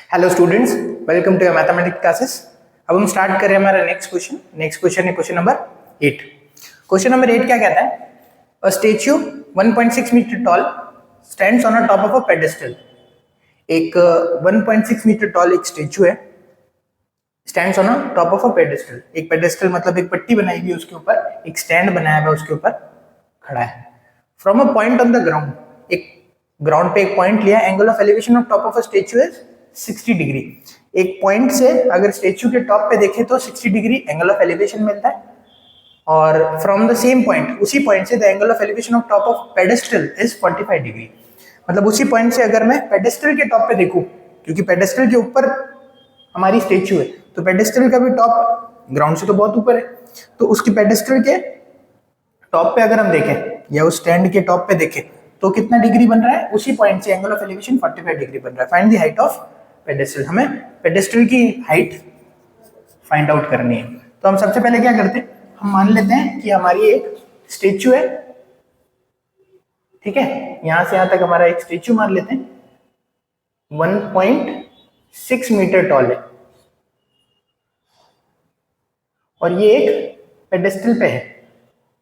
Hello students, welcome to your mathematics classes. अब हम start करें हमारा नेक्स्ट क्वेश्चन है क्वेश्चन नंबर 8। क्वेश्चन नंबर 8 क्या कहता है? A statue 1.6 metre tall stands on a top of a pedestal. एक 1.6 मीटर टॉल एक स्टेच्यू है, stands on a top of a pedestal. एक पेडेस्टल मतलब एक पट्टी बनाई हुई है, उसके ऊपर एक स्टैंड बनाया हुआ है, उसके ऊपर खड़ा है। From a point on the ground, एक ग्राउंड पे एक पॉइंट लिया, angle of elevation of top of a statue is 60 degree. एक पॉइंट से अगर स्टेच्यू के टॉप पे देखें तो 60 डिग्री एंगल ऑफ एलिवेशन मिलता है, और फ्रॉम द सेम पॉइंट, उसी पॉइंट से the angle of elevation of top of pedestal is 45 degree. मतलब उसी पॉइंट से अगर मैं पेडेस्टल के टॉप पे देखूं, क्योंकि पेडेस्टल के ऊपर हमारी स्टेच्यू है, तो पेडेस्टल का भी टॉप ग्राउंड से तो बहुत ऊपर है, तो उसकी पेडेस्टल के टॉप पे अगर हम देखें या उस स्टैंड के टॉप पे देखें तो कितना डिग्री बन रहा है? उसी पॉइंट से एंगल ऑफ एलिवेशन 45 डिग्री बन रहा है। Find the height of pedestal. हमें पेडेस्टल की हाइट फाइंड आउट करनी है। तो हम सबसे पहले क्या करते हैं, हम मान लेते हैं कि हमारी एक स्टेच्यू है, ठीक है, यहां से यहां तक हमारा एक स्टेच्यू मान लेते हैं, 1.6 मीटर टॉल है, और ये एक पेडेस्टल पे है।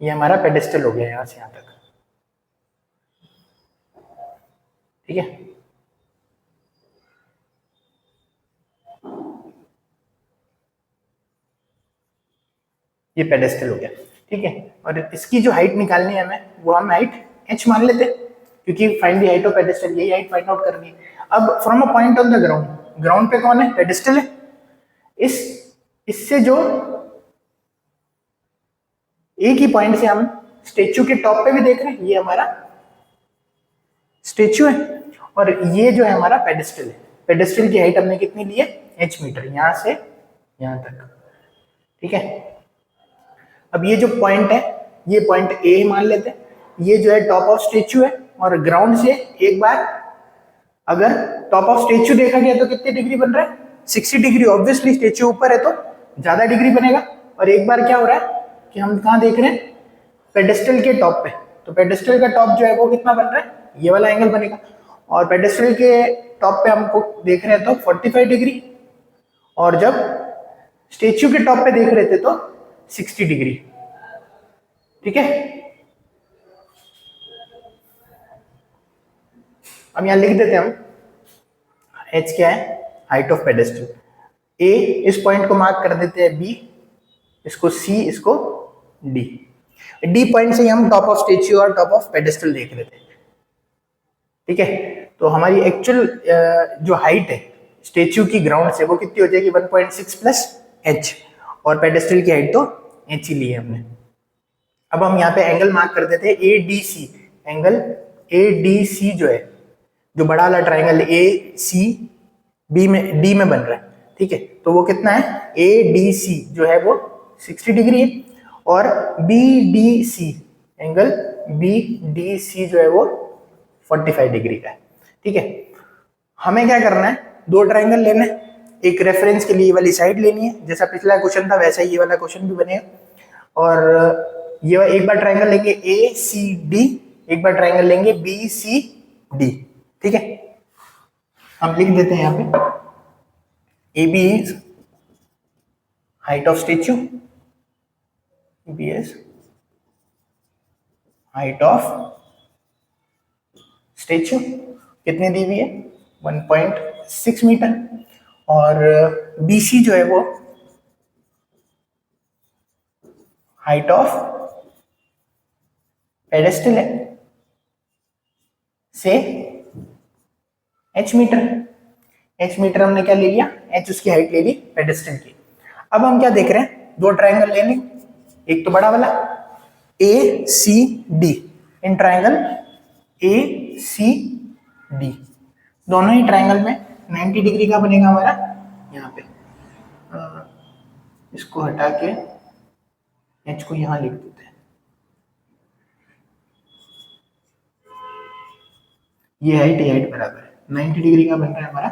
ये हमारा पेडेस्टल हो गया यहां से यहां तक, ठीक है। ये पेडेस्टल हो गया, ठीक है। और इसकी जो हाइट निकालनी है हमें, वो हम हाइट h मान लेते हैं, क्योंकि find the height of pedestal, यही हाइट फाइंड आउट करनी है। अब from a point on the ground, ground पे कौन है? पेडेस्टल है। इससे जो एक ही पॉइंट से हम स्टेच्यू के टॉप पे भी देख रहे हैं, ये हमारा स्टेच्यू है, और ये जो है हमारा पेडेस्टल है। पेडेस्टल की हाइट हमने कितनी ली है? h मीटर, यहां से यहां तक, ठीक है। अब ये जो पॉइंट है, ये पॉइंट ए मान लेते हैं, ये जो है टॉप ऑफ स्टेच्यू है, और ग्राउंड से एक बार अगर टॉप ऑफ स्टेच्यू देखा गया तो कितनी डिग्री बन रहा है? 60 डिग्री। ऑब्वियसली स्टेच्यू ऊपर है तो ज्यादा डिग्री बनेगा। और एक बार क्या हो रहा है कि हम कहाँ देख रहे हैं? पेडेस्टल के टॉप पे, तो पेडेस्टल का टॉप जो है वो कितना बन रहा है? ये वाला एंगल बनेगा। और पेडेस्टल के टॉप पे हमको देख रहे हैं तो 45 डिग्री, और जब स्टेच्यू के टॉप पे देख रहे थे तो 60 डिग्री, ठीक है। अब यहां लिख देते हैं हम, h क्या है? Height of pedestal. a इस पॉइंट को मार्क कर देते हैं b, इसको c, इसको d। d पॉइंट से हम टॉप ऑफ स्टेच्यू और टॉप ऑफ पेडेस्टल देख रहे थे, ठीक है। तो हमारी एक्चुअल जो हाइट है स्टेच्यू की ग्राउंड से, वो कितनी हो जाएगी? 1.6 प्लस h, और पेडेस्टल की हाइट तो h ही ली है हमने। अब हम यहाँ पे एंगल मार्क कर देते हैं ADC। एंगल ADC जो है, जो बड़ा वाला ट्राइंगल ACB में D में बन रहा है, ठीक है, तो वो कितना है? ADC जो है वो 60 डिग्री है, और BDC, एंगल BDC जो है वो 45 डिग्री का है, ठीक है। हमें क्या करना है? दो ट्राइंगल लेना है, एक रेफरेंस के लिए वाली साइड लेनी है, जैसा पिछला क्वेश्चन था वैसा ये वाला क्वेश्चन भी बनेगा। और ये एक बार ट्राइंगल लेंगे ACD, एक बार ट्राइंगल लेंगे BCD, ठीक है। हम लिख देते हैं यहाँ पे AB is height of statue, AB is height of statue, कितनी दी हुई है? 1.6 मीटर। और BC जो है वो हाइट ऑफ पेडेस्टल है, से h मीटर। h मीटर हमने क्या ले लिया? h उसकी हाइट ले ली पेडेस्टल की। अब हम क्या देख रहे हैं? दो ट्राइंगल लेने, एक तो बड़ा वाला ACD, इन ट्राइंगल ACD, दोनों ही ट्राइंगल में 90 डिग्री का बनेगा हमारा। यहाँ पे इसको हटा के h को यहां लिख देते हैं। ये हाइट बराबर है 90 डिग्री का बन रहा है हमारा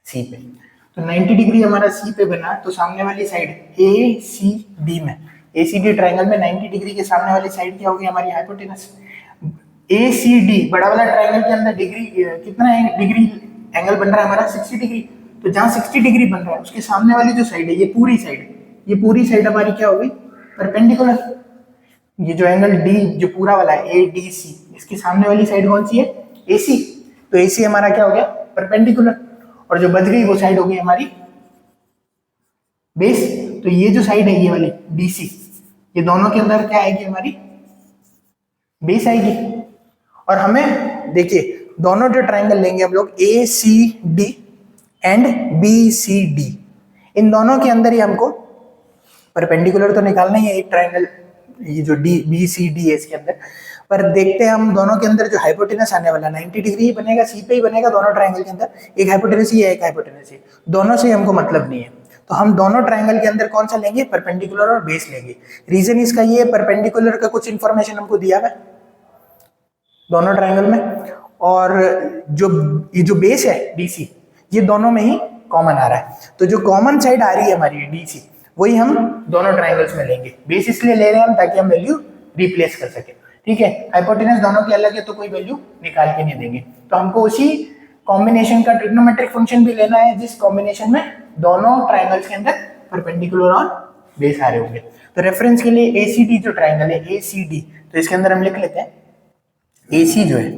सी पे। तो 90 डिग्री हमारा सी पे बना, तो सामने वाली साइड ACD में, ACD ट्राइंगल में 90 डिग्री के सामने वाली साइड क्या होगी? हमारी हाइपोटेनस। ACD बड़ा वाला ट्राइंगल के अंदर डिग्री कितना है? डिग्री एंगल बन रहा है हमारा 60 डिग्री। तो जहां 60 डिग्री बन रहा है उसके सामने वाली जो साइड है, ये पूरी साइड हमारी क्या होगी, परपेंडिकुलर। ये जो एंगल डी जो पूरा वाला है ए डी सी, इसकी सामने वाली साइड कौन सी है, ए सी। तो ए सी हमारा क्या हो गया, परपेंडिकुलर। और जो बच गई वो साइड हो गई हमारी बेस। तो ये जो साइड है ये वाली डी सी, ये दोनों के अंदर क्या आएगी, हमारी बेस आएगी। और हमें देखिए दोनों जो ट्राइंगल लेंगे हम लोग A C D and B C D, इन दोनों के अंदर ही हमको परपेंडिकुलर तो निकालना ही है एक ट्राइंगल, ये जो डी बी सी डी है इसके अंदर। पर देखते हैं हम दोनों के अंदर जो हाइपोटेनस आने वाला 90 डिग्री ही बनेगा, सी पे ही बनेगा दोनों ट्राइंगल के अंदर। एक हाइपोटेनस ही है, एक हाइपोटेनस ही, दोनों से हमको मतलब नहीं है। तो हम दोनों ट्राइंगल के अंदर कौन सा लेंगे, परपेंडिकुलर और बेस लेंगे। रीजन इसका ये, परपेंडिकुलर का कुछ इंफॉर्मेशन हमको दिया है दोनों ट्राइंगल में, और जो ये जो बेस है डीसी, ये दोनों में ही कॉमन आ रहा है। तो जो कॉमन साइड आ रही है हमारी डीसी, वही हम दोनों ट्राइंगल्स में लेंगे। बेस इसलिए ले रहे हैं हम ताकि हम वैल्यू रिप्लेस कर सके, ठीक है। हाइपोटेनस दोनों के अलग है तो कोई वैल्यू निकाल के नहीं देंगे। तो हमको उसी कॉम्बिनेशन का ट्रिग्नोमेट्रिक फंक्शन भी लेना है जिस कॉम्बिनेशन में दोनों ट्राइंगल्स के अंदर परपेंडिकुलर और बेस आ रहे होंगे। तो रेफरेंस के लिए एसीडी जो ट्राइंगल है एसीडी, तो इसके अंदर हम लिख लेते हैं एसी जो है,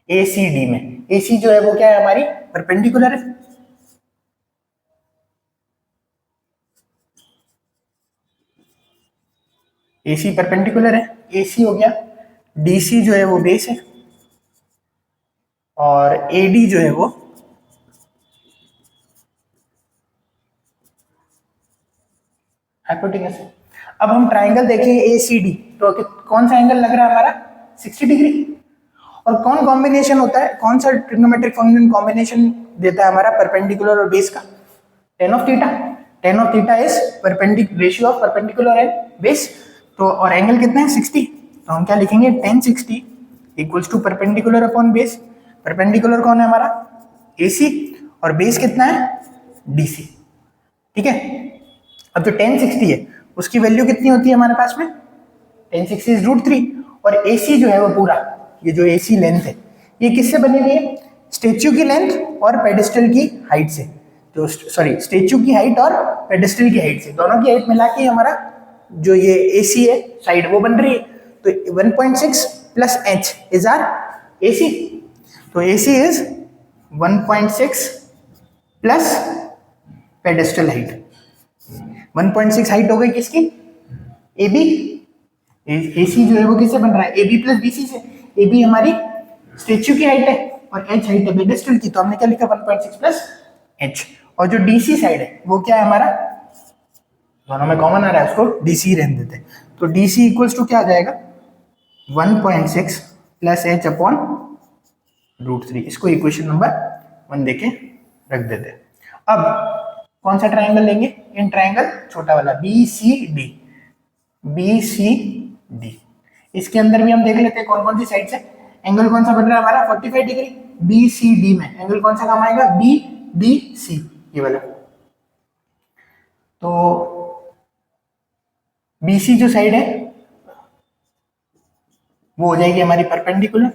एसीडी में एसी जो है वो क्या है, हमारी परपेंडिकुलर है। एसी परपेंडिकुलर है, एसी हो गया। डीसी जो है वो बेस है, और एडी जो है वो हाइपोटेनस है। अब हम ट्राइंगल देखेंगे एसीडी, तो कौन सा एंगल लग रहा है हमारा, 60 डिग्री। और कौन कॉम्बिनेशन होता है, कौन सा ट्रिग्नोमेट्रिक फंक्शन कॉम्बिनेशन देता है हमारा परपेंडिकुलर और बेस का, tan of theta. tan of theta is perpendicular ratio of perpendicular and base. तो और एंगल कितना है 60, तो हम क्या लिखेंगे tan 60 equals to perpendicular upon base. Perpendicular कौन है हमारा, AC, और बेस कितना है DC, ठीक है। अब जो tan 60 है उसकी वैल्यू कितनी होती है हमारे पास में, tan 60 इज √3। और AC जो है वो पूरा, ये जो AC लेंथ है ये किससे बनी हुई है, स्टेच्यू की लेंथ और पेडेस्टल की हाइट से। तो सॉरी, स्टेच्यू की हाइट और पेडेस्टल की हाइट से, दोनों की हाइट मिला के हमारा जो ये AC है साइड वो बन रही है। तो 1.6 plus h is our AC। तो AC is 1.6 plus pedestal height. 1.6 height हो गई किसकी, AB। AC जो है वो किससे बन रहा है, AB प्लस BC से। AB हमारी स्टेच्यू की हाइट है और h हाइट है पेडेस्टल की, तो हमने क्या लिखा 1.6 प्लस h। और जो DC साइड है वो क्या है हमारा, दोनों में कॉमन आ रहा है, उसको DC रहने देते हैं। तो DC इक्वल्स टू क्या आ जाएगा 1.6 प्लस h अपॉन √3। इसको इक्वेशन नंबर 1 देके रख देते हैं। अब कौन सा ट्राइंगल लेंगे, इन ट्राइंगल छोटा वाला BCD। BCD इसके अंदर भी हम देख लेते हैं कौन कौन सी साइड से एंगल कौन सा बन रहा है हमारा 45 डिग्री। BCD में एंगल कौन सा काम आएगा, BDC, ये वाला। तो BC जो साइड है वो हो जाएगी हमारी परपेंडिकुलर।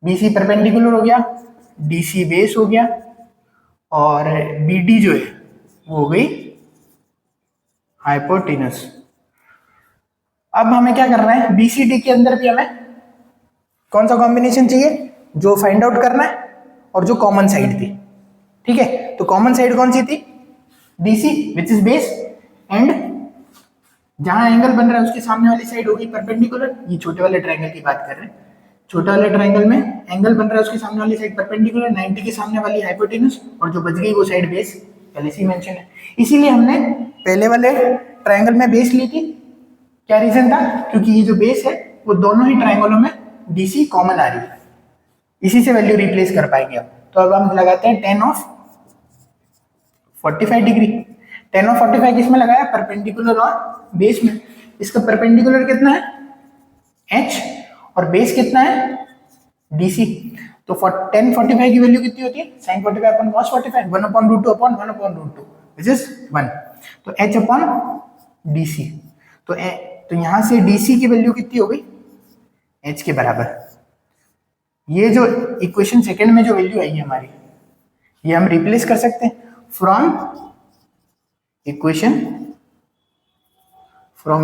BC परपेंडिकुलर हो गया, DC बेस हो गया, और BD जो है वो हो गई हाइपोटेनस। अब हमें क्या करना है, BCD के अंदर भी हमें कौन सा कॉम्बिनेशन चाहिए जो फाइंड आउट करना है, और जो कॉमन साइड थी, ठीक है। तो कॉमन साइड कौन सी थी, DC which is base, and जहां एंगल बन रहा है उसके सामने वाली साइड होगी परपेंडिकुलर। ये छोटे वाले ट्राइंगल की बात कर रहे हैं, छोटे वाले ट्राइंगल में एंगल बन रहा है उसके सामने वाली साइड परपेंडिकुलर, 90 के सामने वाली हाइपोटेनस, और जो बच गई वो साइड बेस, पहले से ही मेंशन है। इसीलिए हमने पहले वाले ट्राइंगल में बेस ली थी। क्या रीजन था, क्योंकि ये जो बेस है वो दोनों ही ट्राइंगलों में DC कॉमन आ रही है, इसी से वैल्यू रिप्लेस कर पाएंगे हम। तो अब हम लगाते हैं tan of 45 degree. tan of 45 किसमें लगाया, परपेंडिकुलर और बेस में। इसका परपेंडिकुलर कितना है h, और बेस कितना है DC। तो tan 45 की वैल्यू कितनी होती है, sin 45 upon cos 45, 1 upon √2 upon 1 upon √2 which is 1। तो h अपॉन DC। तो यहाँ से DC की वैल्यू कितनी हो गई, h के बराबर। ये जो इक्वेशन सेकंड में जो वैल्यू आई है हमारी, ये हम रिप्लेस कर सकते हैं फ्रॉम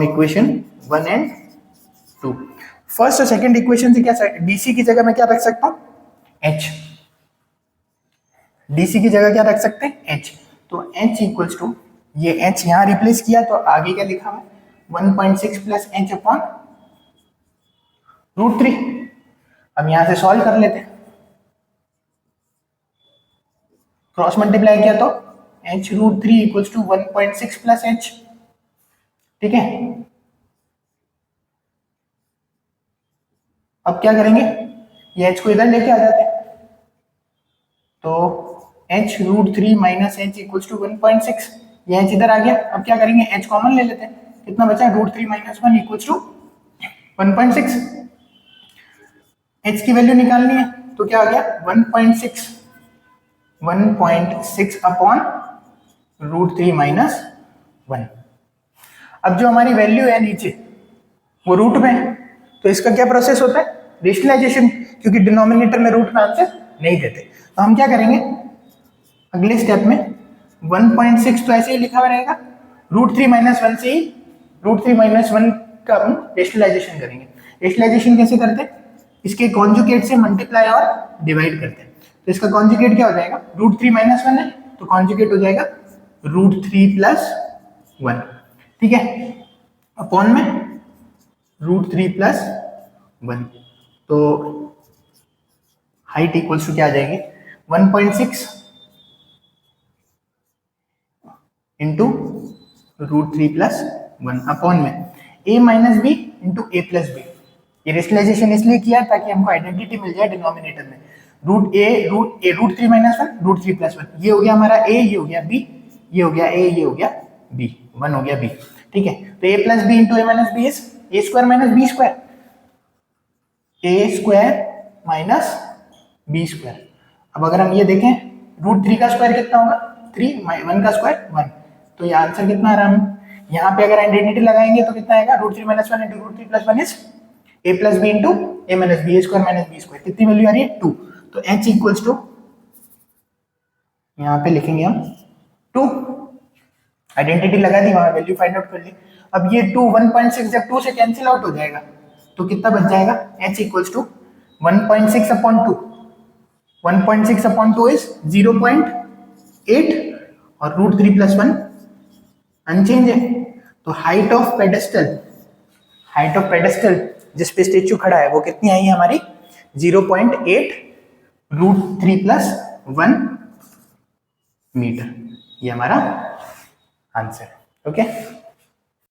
इक्वेशन 1 एंड 2। फर्स्ट और सेकंड इक्वेशन से क्या, डीसी की जगह मैं क्या रख सकता हूं, एच। डीसी की जगह क्या रख सकते हैं, एच। तो एच इक्वल्स टू, ये एच यहां रिप्लेस किया तो आगे क्या लिखा हुआ, 1.6 प्लस एच अपॉन √3। अब यहां से सॉल्व कर लेते हैं, क्रॉस मल्टीप्लाई किया तो h √3 equals to 1.6 plus h. ठीक है, अब क्या करेंगे, ये एच को इधर लेके आ जाते हैं, तो h √3 minus h equals to 1.6, ये एच इधर आ गया। अब क्या करेंगे, एच कॉमन ले लेते हैं, कितना बचा, √3 माइनस 1 इक्वल्स टू 1.6। एच की वैल्यू निकालनी है तो क्या आ गया, 1.6 अपॉन √3 माइनस 1। अब जो हमारी वैल्यू है नीचे वो रूट में है, तो इसका क्या प्रोसेस होता है, रेशनलाइजेशन, क्योंकि डिनोमिनेटर में रूट में आंसर नहीं देते। तो हम क्या करेंगे अगले स्टेप में, 1.6 तो ऐसे ही लिखा हुआ रहेगा, √3 माइनस 1 से ही √3 माइनस 1 का हम रेशनलाइजेशन करेंगे। रेशनलाइजेशन कैसे करते हैं, इसके कॉन्जुगेट से मल्टीप्लाई और डिवाइड करते हैं। तो इसका कॉन्जुगेट क्या हो जाएगा, √3 माइनस 1 है तो कॉन्जुगेट हो जाएगा √3 प्लस 1। ठीक है, अपॉन में √3 प्लस 1, तो हाइट इक्वल्स टू क्या आ जाएगी, 1.6 इंटू √3 प्लस 1 अपॉन में a minus b into a plus b. ये रेशनलाइजेशन इसलिए किया ताकि हमको आइडेंटिटी मिल जाए डिनोमिनेटर में, √3 माइनस 1 √3 प्लस 1, ये हो गया हमारा a, ये हो गया b, ये हो गया a, ये हो गया b, 1 हो गया b। ठीक है, तो a plus b into a minus b is a square minus b square, a square minus b square. अब अगर हम ये देखें, √3 का स्क्वायर कितना होगा, 3, 1 का स्क्वायर 1, तो ये आंसर कितना आ रहा है, यहाँ पे अगर आइडेंटिटी लगाएंगे तो कितना आएगा, √3 minus 1 into √3 plus 1 is a plus b into a minus b, a square minus b square, कितनी वैल्यू आ रही है, 2। तो एच इक्वल्स टू, यहाँ पे लिखेंगे हम 2, आइडेंटिटी लगा दी, वहां वैल्यू फाइंड आउट कर ली। अब ये 2, 1.6 जब 2 से कैंसिल आउट हो जाएगा तो कितना बच जाएगा, h equals to 1.6 upon 2, 1.6 upon 2 is 0.8 और √3 प्लस 1 अनचेंज है। तो हाइट ऑफ पेडेस्टल जिस पे स्टेच्यू खड़ा है वो कितनी आई है हमारी, 0.8 √3 प्लस 1 मीटर, ये हमारा आंसर है। ओके।